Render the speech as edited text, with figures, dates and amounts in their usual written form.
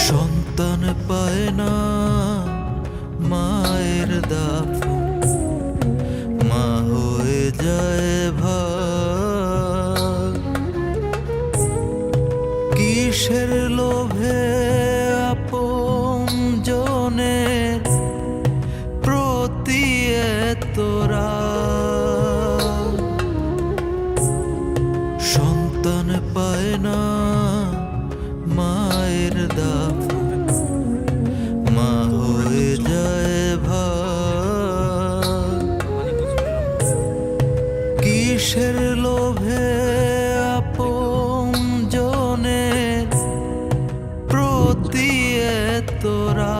সন্তান পায় না মায়ের দাফন, মা হয়ে যায় ভাগ। কিসের লোভে আপন জনের প্রতি তোরা সন্তান পায় না মায়ের দাফন, মা হয়ে যায় ভাগ। কিসের লোভে আপন জনের প্রতি তোরা